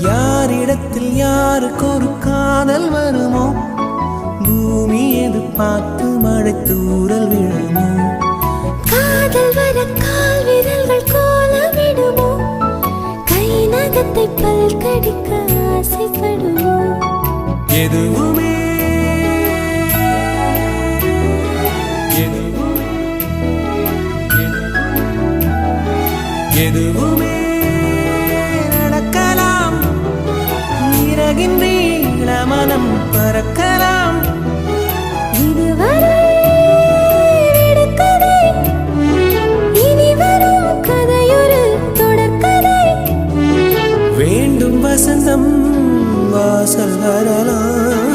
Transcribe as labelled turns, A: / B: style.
A: யாரிடத்தில் யாருக்கு ஒரு காதல் வருமோ, பூமி எதிர்பார்த்து மழை தூறல் விழுமோ,
B: காதல் வர கால் விரல்கள் கோலமிடுமோ, கை நகத்தை பல் கடிக்க ஆசைப்படுமோ,
A: எதுவுமே எதுவுமே நடக்கலாம், இறகின் நீள மனம் பறக்கலாம்.
B: இதுவரை விடுகதை, இனி வரும் கதையொரு தொடர்கதை.
A: வேண்டும் வசந்தம் வாசல் வரலாம்.